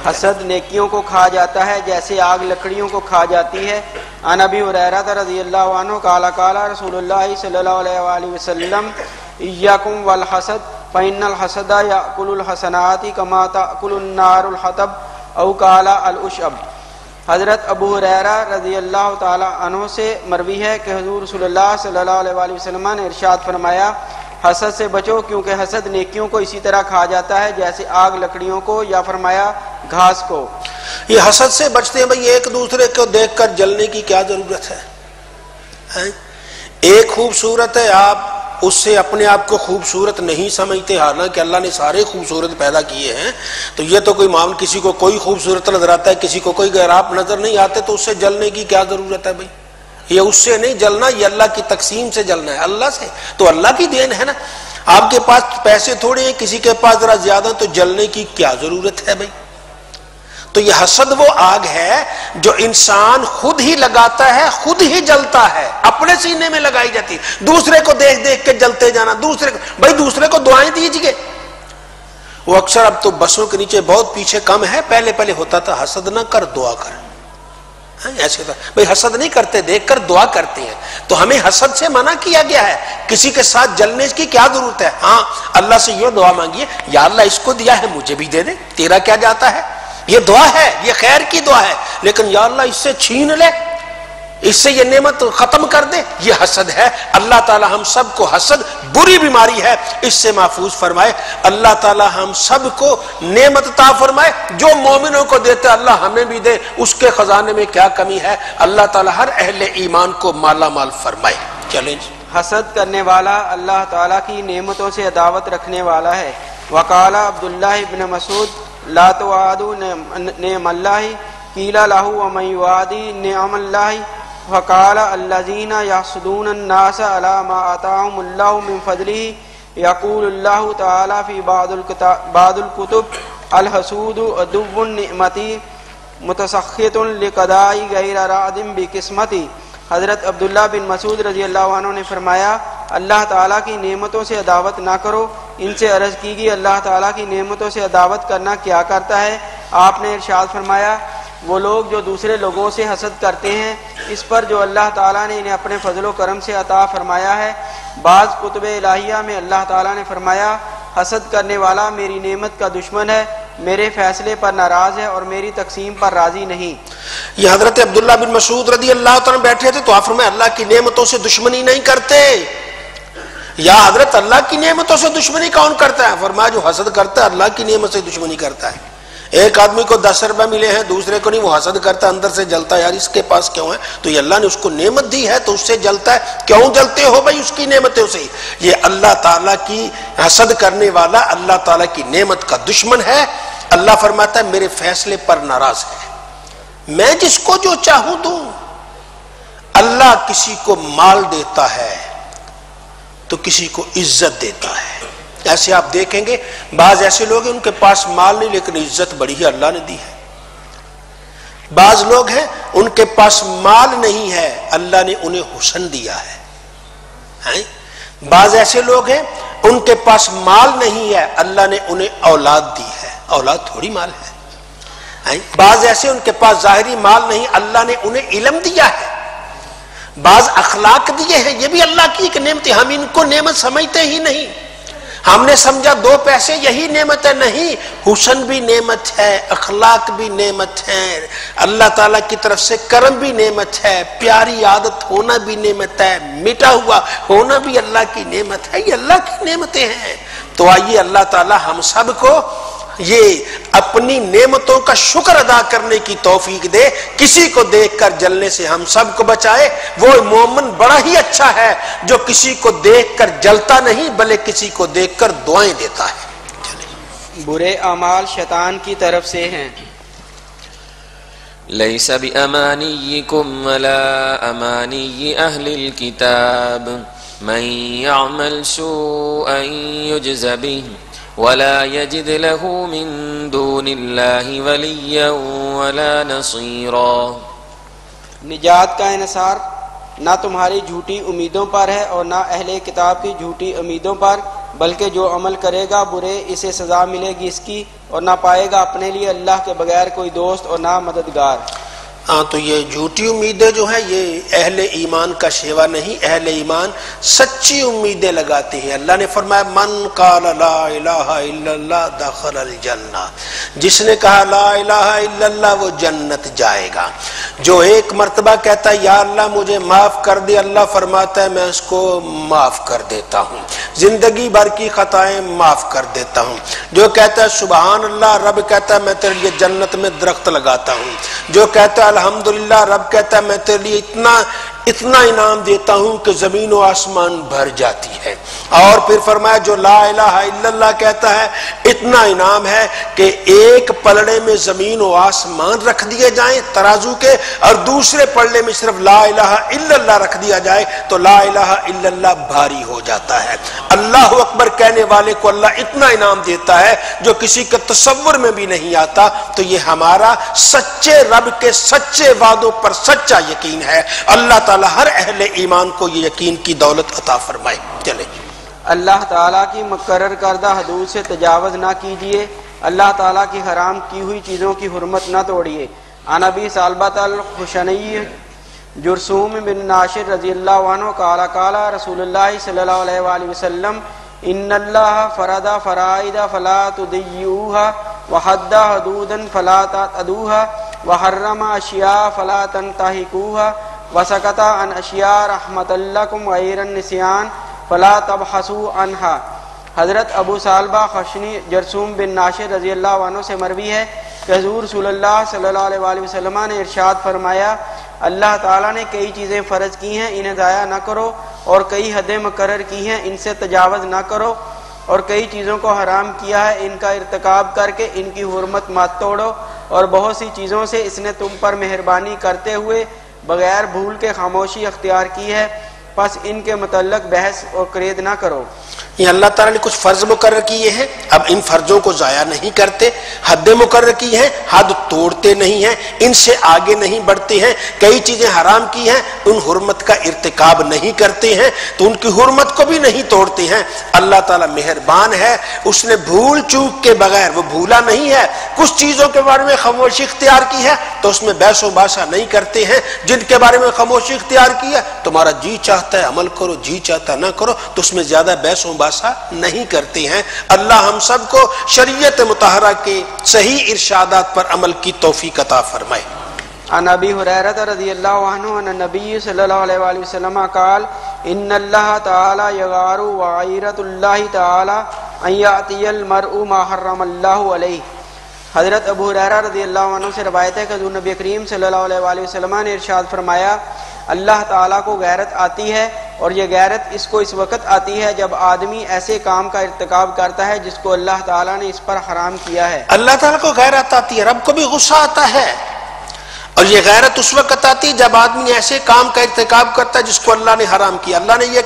حسد نیکیوں کو کھا جاتا ہے جیسے آگ لکڑیوں کو کھا جاتی ہے۔ عن ابی ہریرہ رضی اللہ عنہ قال قال رسول اللہ صلی اللہ علیہ وآلہ وسلم ایاکم والحسد فإن الحسد یأکل الحسنات کما تأکل النار الحطب او قال الاشب۔ حضرت ابو ہریرہ رضی اللہ تعالی عنہ سے مروی ہے کہ حضور رسول اللہ صلی اللہ علیہ وآلہ وسلم نے ارشاد فرمایا حسد سے بچو کیونکہ حسد نیکیوں کو اسی طرح کھا جاتا ہے جیسے آگ لکڑیوں کو، یا فرمایا گھاس کو۔ یہ حسد سے بچتے ہیں بھئی، ایک دوسرے کو دیکھ کر جلنے کی کیا ضرورت ہے؟ ایک خوبصورت ہے، آپ اس سے اپنے آپ کو خوبصورت نہیں سمجھتے، حالانکہ اللہ نے سارے خوبصورت پیدا کیے ہیں، تو یہ تو کوئی معاملہ، کسی کو کوئی خوبصورت نظر آتا ہے، کسی کو کوئی غیر آپ نظر نہیں آتے، تو اس سے جلنے کی کیا ضرورت ہے بھائی؟ یہ اس سے نہیں جلنا، یہ اللہ کی تقسیم سے جلنا ہے، اللہ سے، تو اللہ کی دین ہے نا۔ آپ کے پاس پیسے تھوڑے ہیں، کسی کے پاس ذرا زیادہ، تو جلنے کی کیا ضرورت ہے بھائی؟ تو یہ حسد وہ آگ ہے جو انسان خود ہی لگاتا ہے، خود ہی جلتا ہے، اپنے سینے میں لگائی جاتی، دوسرے کو دیکھ دیکھ کے جلتے جانا، دوسرے کو دعائیں دیجیے۔ وہ اکثر اب تو بسوں کے نیچے بہت پیچھے کم ہے، پہلے ہوتا تھا حسد نہ کر دعا کر، ایسے تھا بھائی، حسد نہیں کرتے، دیکھ کر دعا کرتے ہیں، تو ہمیں حسد سے منع کیا گیا ہے، کسی کے ساتھ جلنے کی کیا ضرورت ہے؟ ہاں اللہ سے یہ دعا مانگیے، یا اللہ اس کو دیا ہے مجھے بھی دے دے، تیرا کیا جاتا ہے؟ یہ دعا ہے، یہ خیر کی دعا ہے، لیکن یا اللہ اس سے چھین لے، اس سے یہ نعمت ختم کر دے، یہ حسد ہے۔ اللہ تعالی ہم سب کو حسد بری بیماری ہے، اس سے محفوظ فرمائے۔ اللہ تعالی ہم سب کو نعمت عطا فرمائے، جو مومنوں کو دیتے اللہ ہمیں بھی دے، اس کے خزانے میں کیا کمی ہے؟ اللہ تعالی ہر اہل ایمان کو مالا مال فرمائے۔ چلیں جی۔ حسد کرنے والا اللہ تعالیٰ کی نعمتوں سے عداوت رکھنے والا ہے۔ وقال عبداللہ ابن مسعود لا توعدوا نعم اللہ قیل له ومن یعادی نعم اللہ فقال الذین یحسدون الناس علی ما آتاهم اللہ من فضلہ یقول اللہ تعالی فی بعض الکتب الحسود عدو النعمتی متسخط لقضاء غیر راض بقسمتی۔ حضرت عبداللہ بن مسعود رضی اللہ عنہ نے فرمایا اللہ تعالیٰ کی نعمتوں سے عداوت نہ کرو۔ ان سے عرض کی گئی اللہ تعالیٰ کی نعمتوں سے عداوت کرنا کیا کرتا ہے؟ آپ نے ارشاد فرمایا وہ لوگ جو دوسرے لوگوں سے حسد کرتے ہیں اس پر جو اللہ تعالیٰ نے انہیں اپنے فضل و کرم سے عطا فرمایا ہے۔ بعض کتب الہیہ میں اللہ تعالیٰ نے فرمایا حسد کرنے والا میری نعمت کا دشمن ہے، میرے فیصلے پر ناراض ہے اور میری تقسیم پر راضی نہیں۔ یہ حضرت عبداللہ بن مسعود رضی اللہ تعالیٰ بیٹھے تھے تو آپ فرمائے اللہ کی نعمتوں سے دشمنی نہیں کرتے۔ یا حضرت اللہ کی نعمتوں سے دشمنی کون کرتا ہے؟ فرمایا جو حسد کرتا ہے اللہ کی نعمت سے دشمنی کرتا ہے۔ ایک آدمی کو 10 روپے ملے ہیں، دوسرے کو نہیں، وہ حسد کرتا ہے، اندر سے جلتا ہے، یار اس کے پاس کیوں ہے؟ تو یہ اللہ نے اس کو نعمت دی ہے تو اس سے جلتا ہے۔ کیوں جلتے ہو بھائی؟ اس کی نعمتوں سے۔ یہ اللہ تعالیٰ کی حسد کرنے والا اللہ تعالیٰ کی نعمت کا دشمن ہے۔ اللہ فرماتا ہے میرے فیصلے پر ناراض ہے، میں جس کو جو چاہوں دوں۔ اللہ کسی کو مال دیتا ہے تو کسی کو عزت دیتا ہے۔ ایسے آپ دیکھیں گے بعض ایسے لوگ ہیں ان کے پاس مال نہیں لیکن عزت بڑی ہی اللہ نے دی ہے۔ بعض لوگ ہیں ان کے پاس مال نہیں ہے، اللہ نے انہیں حسن دیا ہے۔ بعض ایسے لوگ ہیں ان کے پاس مال نہیں ہے، اللہ نے انہیں اولاد دی ہے، اولاد تھوڑی مال ہے۔ بعض ایسے ان کے پاس ظاہری مال نہیں، اللہ نے انہیں علم دیا ہے، بعض اخلاق دیے ہیں، یہ بھی اللہ کی ایک نعمت ہے۔ ہم ان کو نعمت سمجھتے ہی نہیں، ہم نے سمجھا 2 پیسے یہی نعمت ہے، نہیں، حسن بھی نعمت ہے، اخلاق بھی نعمت ہے، اللہ تعالیٰ کی طرف سے کرم بھی نعمت ہے، پیاری عادت ہونا بھی نعمت ہے، میٹھا ہوا ہونا بھی اللہ کی نعمت ہے، یہ اللہ کی نعمتیں ہیں۔ تو آئیے اللہ تعالیٰ ہم سب کو یہ اپنی نعمتوں کا شکر ادا کرنے کی توفیق دے، کسی کو دیکھ کر جلنے سے ہم سب کو بچائے۔ وہ مومن بڑا ہی اچھا ہے جو کسی کو دیکھ کر جلتا نہیں بلکہ کسی کو دیکھ کر دعائیں دیتا ہے۔ برے اعمال شیطان کی طرف سے ہیں۔ لیس بأمانیکم ولا امانی اہل الکتاب من يعمل سوءا یجز به ولا يجد له من دون الله وليا ولا نصيرا۔ نجات کا انحصار نہ تمہاری جھوٹی امیدوں پر ہے اور نہ اہل کتاب کی جھوٹی امیدوں پر، بلکہ جو عمل کرے گا برے اسے سزا ملے گی اس کی، اور نہ پائے گا اپنے لیے اللہ کے بغیر کوئی دوست اور نہ مددگار۔ ہاں تو یہ جھوٹی امیدیں جو ہیں یہ اہل ایمان کا شیوا نہیں، اہل ایمان سچی امیدیں لگاتے ہیں۔ اللہ نے فرمایا من قال لا الہ الا اللہ دخل الجنہ، جس نے کہا لا الہ الا اللہ وہ جنت جائے گا۔ جو ایک مرتبہ کہتا ہے یا اللہ مجھے معاف کر دے، اللہ فرماتا ہے میں اس کو معاف کر دیتا ہوں، زندگی بھر کی خطائیں معاف کر دیتا ہوں۔ جو کہتا ہے سبحان اللہ، رب کہتا ہے میں تیرے لیے جنت میں درخت لگاتا ہوں۔ جو کہتا ہے الحمدللہ، رب کہتا ہے میں تیرے لیے اتنا انعام دیتا ہوں کہ زمین و آسمان بھر جاتی ہے۔ اور پھر فرمایا جو لا الہ الا اللہ کہتا ہے اتنا انعام ہے کہ ایک پلڑے میں زمین و آسمان رکھ دیے جائیں ترازو کے، اور دوسرے پلڑے میں صرف لا الہ الا اللہ رکھ دیا جائے تو لا الہ الا اللہ بھاری ہو جاتا ہے۔ اللہ اکبر کہنے والے کو اللہ اتنا انعام دیتا ہے جو کسی کے تصور میں بھی نہیں آتا۔ تو یہ ہمارا سچے رب کے سچے وعدوں پر سچا یقین ہے۔ اللہ تعالیٰ ہر اہل ایمان کو یہ یقین کی دولت عطا فرمائے۔ چلے اللہ تعالیٰ کی مقرر کردہ حدود سے تجاوز نہ کیجیے، اللہ تعالیٰ کی حرام کی ہوئی چیزوں کی حرمت نہ توڑیے۔ عن ابی ثعلبۃ الخشنی جرثوم بن ناشر رضی اللہ عنہ قال قال رسول اللہ صلی اللہ علیہ وآلہ وسلم ان اللہ فرض فرائض فلا تضيعوها وحد حدودا فلا تعتدوها وحرم اشیاء فلا تنتهكوها وسکت عن اشیاء رحمت لکم غیر النسیان فلا تبحثوا عنها۔ حضرت ابو ثعلبہ خشنی جرثوم بن ناشر رضی اللہ عنہ سے مروی ہے کہ حضور صلی اللہ صلی اللہ علیہ وآلہ وسلم نے ارشاد فرمایا اللہ تعالیٰ نے کئی چیزیں فرض کی ہیں انہیں ضائع نہ کرو، اور کئی حدیں مقرر کی ہیں ان سے تجاوز نہ کرو، اور کئی چیزوں کو حرام کیا ہے ان کا ارتکاب کر کے ان کی حرمت مت توڑو، اور بہت سی چیزوں سے اس نے تم پر مہربانی کرتے ہوئے بغیر بھول کے خاموشی اختیار کی ہے، پس ان کے متعلق بحث اور قید نہ کرو۔ یہ اللہ تعالیٰ نے کچھ فرض مقرر کیے ہیں، اب ان فرضوں کو ضائع نہیں کرتے، حدیں مقرر کی ہیں، حد توڑتے نہیں ہیں، ان سے آگے نہیں بڑھتے ہیں، کئی چیزیں حرام کی ہیں ان حرمت کا ارتکاب نہیں کرتے ہیں تو ان کی حرمت کو بھی نہیں توڑتے ہیں۔ اللہ تعالیٰ مہربان ہے، اس نے بھول چوک کے بغیر، وہ بھولا نہیں ہے، کچھ چیزوں کے بارے میں خاموشی اختیار کی ہے تو اس میں بحث و باسا نہیں کرتے ہیں، جن کے بارے میں خاموشی اختیار کی ہے تمہارا جی چاہتا ہے عمل کرو، جی چاہتا نہ کرو، تو اس میں زیادہ بحث و باسا نہیں کرتے ہیں۔ اللہ ہم سب کو شریعت مطہرہ کے صحیح ارشادات پر عمل کی توفیق عطا فرمائے۔ عن ابی ہریرہ رضی اللہ عنہ ان النبی صلی اللہ علیہ وآلہ وسلم قال ان اللہ تعالی یغار وغیرۃ اللہ تعالی ان یأتی المرء ما حرم اللہ علیہ۔ حضرت ابو ہریرہ رضی اللہ عنہ سے روایت ہے کہ حضور نبی کریم صلی اللہ علیہ وآلہ وسلم نے ارشاد فرمایا اللہ تعالیٰ کو غیرت آتی ہے، اور یہ غیرت اس کو اس وقت آتی ہے جب آدمی ایسے کام کا ارتکاب کرتا ہے جس کو اللہ تعالیٰ نے اس پر حرام کیا ہے۔ اللہ تعالیٰ کو غیرت آتی ہے، رب کو بھی غصہ آتا ہے، اور یہ غیرت اس وقت آتی ہے جب آدمی ایسے کام کا ارتکاب کرتا ہے جس کو اللہ نے حرام کیا۔ اللہ نے یہ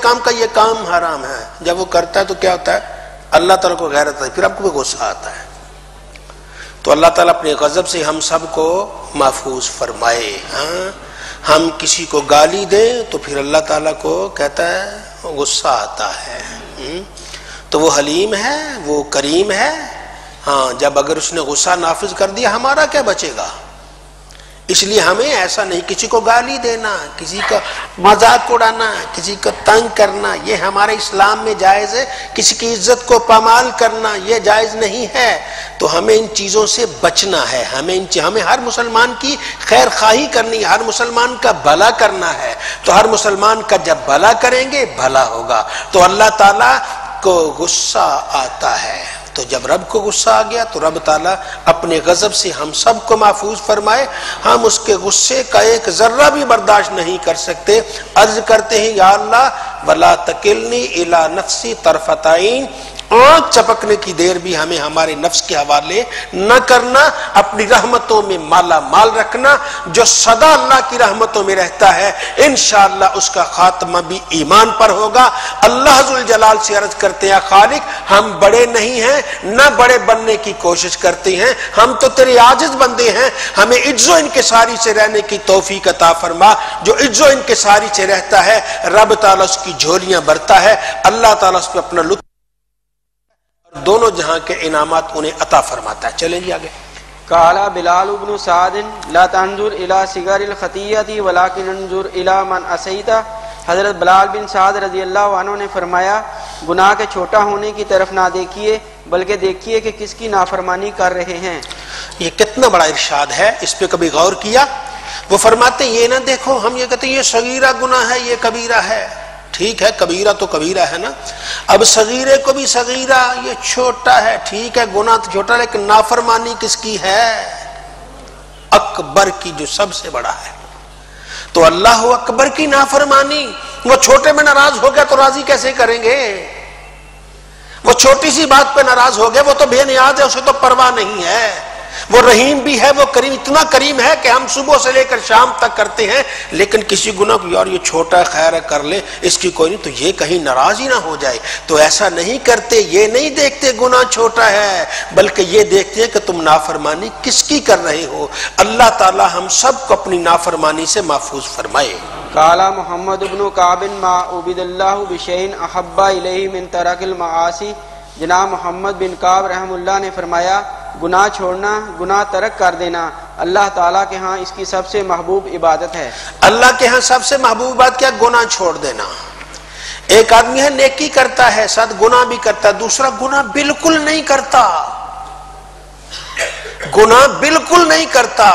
کام حرام ہے، جب وہ کرتا ہے تو کیا ہوتا ہے؟ اللہ تعالیٰ کو غیرت آتی ہے، پھر رب کو بھی غصہ آتا ہے۔ تو اللہ تعالیٰ اپنے غضب سے ہم سب کو محفوظ فرمائے۔ ہم کسی کو گالی دیں تو پھر اللہ تعالیٰ کو کہتا ہے غصہ آتا ہے، تو وہ حلیم ہے، وہ کریم ہے۔ جب اگر اس نے غصہ نافذ کر دیا ہمارا کیا بچے گا؟ اس لیے ہمیں ایسا نہیں کسی کو گالی دینا، کسی کا مذاق اڑانا، کسی کو تنگ کرنا، یہ ہمارے اسلام میں جائز ہے۔ کسی کی عزت کو پامال کرنا یہ جائز نہیں ہے، تو ہمیں ان چیزوں سے بچنا ہے۔ ہمیں ہر مسلمان کی خیر خواہی کرنی ہے، ہر مسلمان کا بھلا کرنا ہے، تو ہر مسلمان کا جب بھلا کریں گے بھلا ہوگا۔ تو اللہ تعالیٰ کو غصہ آتا ہے، تو جب رب کو غصہ آ گیا تو رب تعالیٰ اپنے غضب سے ہم سب کو محفوظ فرمائے۔ ہم اس کے غصے کا ایک ذرہ بھی برداشت نہیں کر سکتے۔ عرض کرتے ہیں یا اللہ ولا تکلنی الی نفسی طرفۃ عین، آنکھ چپکنے کی دیر بھی ہمیں ہمارے نفس کے حوالے نہ کرنا، اپنی رحمتوں میں مالا مال رکھنا۔ جو سدا اللہ کی رحمتوں میں رہتا ہے انشاءاللہ اس کا خاتمہ بھی ایمان پر ہوگا۔ اللہ ذوالجلال سے عرض کرتے ہیں خالق ہم بڑے نہیں ہیں، نہ بڑے بننے کی کوشش کرتے ہیں، ہم تو تیرے عاجز بندے ہیں، ہمیں عجز و انکساری سے رہنے کی توفیق عطا فرما۔ جو عجز و انکساری سے رہتا ہے رب تعالیٰ اس کی جھولیاں بھرتا ہے، اللہ تعالیٰ اس پہ اپنا لطف دونوں جہاں کے انعامات انہیں عطا فرماتا ہے. چلیں جی آگے. قال بلال بن سعد لا تنظر الى صغار الخطیۃ ولكن انظر الى من عصیت. حضرت بلال بن سعد رضی اللہ عنہ نے فرمایا گناہ کے چھوٹا ہونے کی طرف نہ دیکھیے بلکہ دیکھیے کہ کس کی نافرمانی کر رہے ہیں. یہ کتنا بڑا ارشاد ہے، اس پہ کبھی غور کیا؟ وہ فرماتے ہیں یہ نہ دیکھو، ہم یہ کہتے ہیں یہ صغیرہ گناہ ہے، یہ کبیرہ ہے. ٹھیک ہے، کبیرہ تو کبیرہ ہے نا. اب صغیرے کو بھی صغیرہ، یہ چھوٹا ہے، ٹھیک ہے گناہ تو چھوٹا، لیکن نافرمانی کس کی ہے؟ اکبر کی، جو سب سے بڑا ہے. تو اللہ اکبر کی نافرمانی، وہ چھوٹے میں ناراض ہو گیا تو راضی کیسے کریں گے؟ وہ چھوٹی سی بات پہ ناراض ہو گئے، وہ تو بے نیاز ہے، اسے تو پرواہ نہیں ہے. وہ رحیم بھی ہے، وہ کریم، اتنا کریم ہے کہ ہم صبح سے لے کر شام تک کرتے ہیں، لیکن کسی گناہ کو یار یہ چھوٹا ہے، خیر ہے کر لے، اس کی کوئی نہیں، تو یہ کہیں ناراض ہی نہ ہو جائے. تو ایسا نہیں کرتے، یہ نہیں دیکھتے گناہ چھوٹا ہے، بلکہ یہ دیکھتے ہیں کہ تم نافرمانی کس کی کر رہے ہو. اللہ تعالی ہم سب کو اپنی نافرمانی سے محفوظ فرمائے. قال محمد بن کعب ما عبد اللہ بشیء احب الیہ من ترک المعاصی. جناب محمد بن کعب رحم اللہ نے فرمایا گناہ چھوڑنا، گناہ ترک کر دینا اللہ تعالیٰ کے ہاں اس کی سب سے محبوب عبادت ہے. اللہ کے ہاں سب سے محبوب بات کیا؟ گناہ چھوڑ دینا. ایک آدمی ہے نیکی کرتا ہے، ساتھ گناہ بھی کرتا ہے، دوسرا گناہ بالکل نہیں کرتا، گناہ بالکل نہیں کرتا،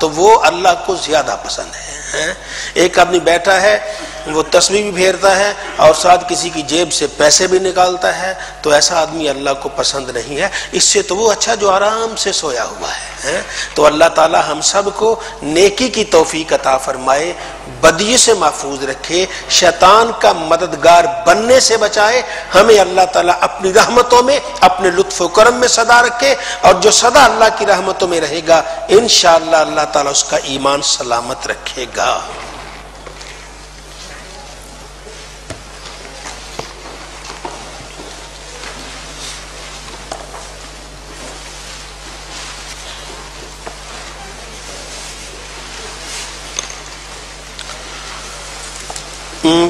تو وہ اللہ کو زیادہ پسند ہے. ایک آدمی بیٹھا ہے، وہ تسبیح بھی پھیرتا ہے اور ساتھ کسی کی جیب سے پیسے بھی نکالتا ہے، تو ایسا آدمی اللہ کو پسند نہیں ہے. اس سے تو وہ اچھا جو آرام سے سویا ہوا ہے. تو اللہ تعالی ہم سب کو نیکی کی توفیق عطا فرمائے، بدی سے محفوظ رکھے، شیطان کا مددگار بننے سے بچائے. ہمیں اللہ تعالیٰ اپنی رحمتوں میں، اپنے لطف و کرم میں سدا رکھے، اور جو سدا اللہ کی رحمتوں میں رہے گا انشاءاللہ اللہ تعالیٰ اس کا ایمان سلامت رکھے گا.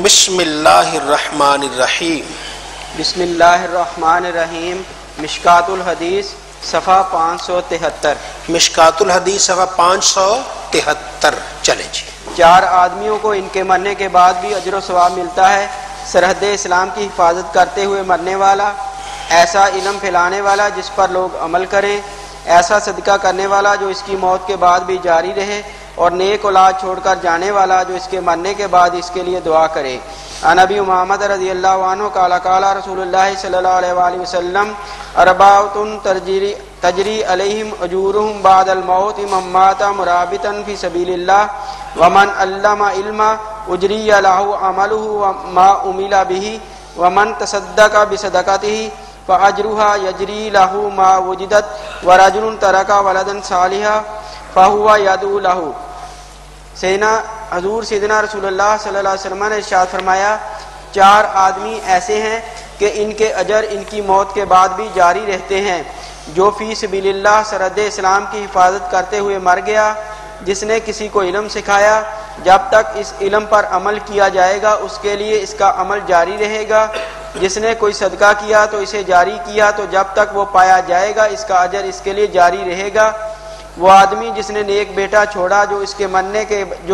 بسم اللہ الرحمن الرحیم. بسم اللہ الرحمن الرحیم. مشکات الحدیث صفحہ 573. مشکات الحدیث صفحہ 573. چلیں جی. 4 آدمیوں کو ان کے مرنے کے بعد بھی اجر و ثواب ملتا ہے: سرحد اسلام کی حفاظت کرتے ہوئے مرنے والا، ایسا علم پھیلانے والا جس پر لوگ عمل کریں، ایسا صدقہ کرنے والا جو اس کی موت کے بعد بھی جاری رہے، اور نیک اولاد چھوڑ کر جانے والا جو اس کے مرنے کے بعد اس کے لیے دعا کرے. عن ابی امامہ رضی اللہ عنہ قال قال رسول اللہ صلی اللہ علیہ وآلہ وسلم اربعۃ تجری علیہم اجورہم بعد الموت من مات مرابطا فی سبیل اللہ ومن علم علما اجری لہ عملہ وما عمل بہ ومن تصدق بصدقتہ فاجرها یجری لہ ما وجدت ورجل ترک ولدا صالحا فہو یدعو لہ. حضور سیدنا رسول اللہ صلی اللہ علیہ وسلم نے ارشاد فرمایا 4 آدمی ایسے ہیں کہ ان کے اجر ان کی موت کے بعد بھی جاری رہتے ہیں: جو فی سبیل اللہ سرحد اسلام کی حفاظت کرتے ہوئے مر گیا، جس نے کسی کو علم سکھایا، جب تک اس علم پر عمل کیا جائے گا اس کے لیے اس کا عمل جاری رہے گا، جس نے کوئی صدقہ کیا تو اسے جاری کیا تو جب تک وہ پایا جائے گا اس کا اجر اس کے لیے جاری رہے گا، وہ آدمی جس نے نیک بیٹا چھوڑا جو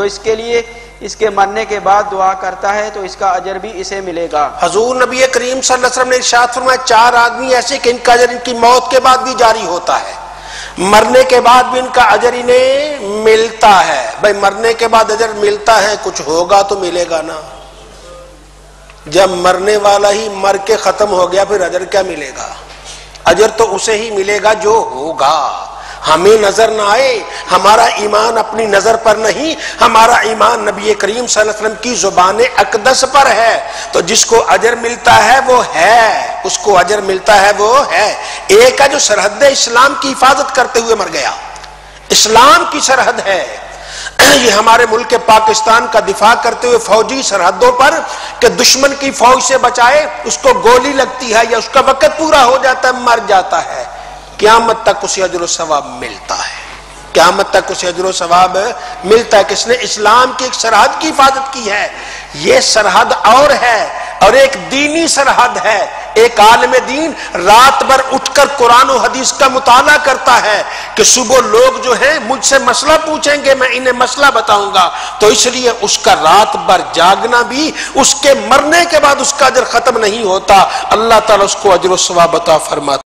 اس کے لیے اس کے مرنے کے بعد دعا کرتا ہے تو اس کا اجر بھی اسے ملے گا. حضور نبی کریم صلی اللہ علیہ وسلم نے ارشاد فرمایا 4 آدمی ایسے کہ ان کا اجر ان کی موت کے بعد بھی جاری ہوتا ہے، مرنے کے بعد بھی ان کا اجر انہیں ملتا ہے. بھائی مرنے کے بعد اجر ملتا ہے، کچھ ہوگا تو ملے گا نا. جب مرنے والا ہی مر کے ختم ہو گیا پھر اجر کیا ملے گا؟ اجر تو اسے ہی ملے گا جو ہوگا. ہمیں نظر نہ آئے، ہمارا ایمان اپنی نظر پر نہیں، ہمارا ایمان نبی کریم صلی اللہ علیہ وسلم کی زبان اقدس پر ہے. تو جس کو اجر ملتا ہے وہ ہے، اس کو اجر ملتا ہے وہ ہے. ایک ہے جو سرحد اسلام کی حفاظت کرتے ہوئے مر گیا، اسلام کی سرحد ہے، یہ ہمارے ملک پاکستان کا دفاع کرتے ہوئے فوجی سرحدوں پر کہ دشمن کی فوج سے بچائے، اس کو گولی لگتی ہے یا اس کا وقت پورا ہو جاتا ہے، مر جاتا ہے، قیامت تک اسے اجر و ثواب ملتا ہے. قیامت تک اسے اجر و ثواب ملتا ہے. کس نے اسلام کی ایک سرحد کی حفاظت کی ہے. یہ سرحد اور ہے، اور ایک دینی سرحد ہے، ایک عالم دین رات بھر اٹھ کر قرآن و حدیث کا مطالعہ کرتا ہے کہ صبح لوگ جو ہیں مجھ سے مسئلہ پوچھیں گے، میں انہیں مسئلہ بتاؤں گا، تو اس لیے اس کا رات بھر جاگنا بھی اس کے مرنے کے بعد اس کا اجر ختم نہیں ہوتا، اللہ تعالیٰ اس کو اجر و ثواب عطا فرماتا۔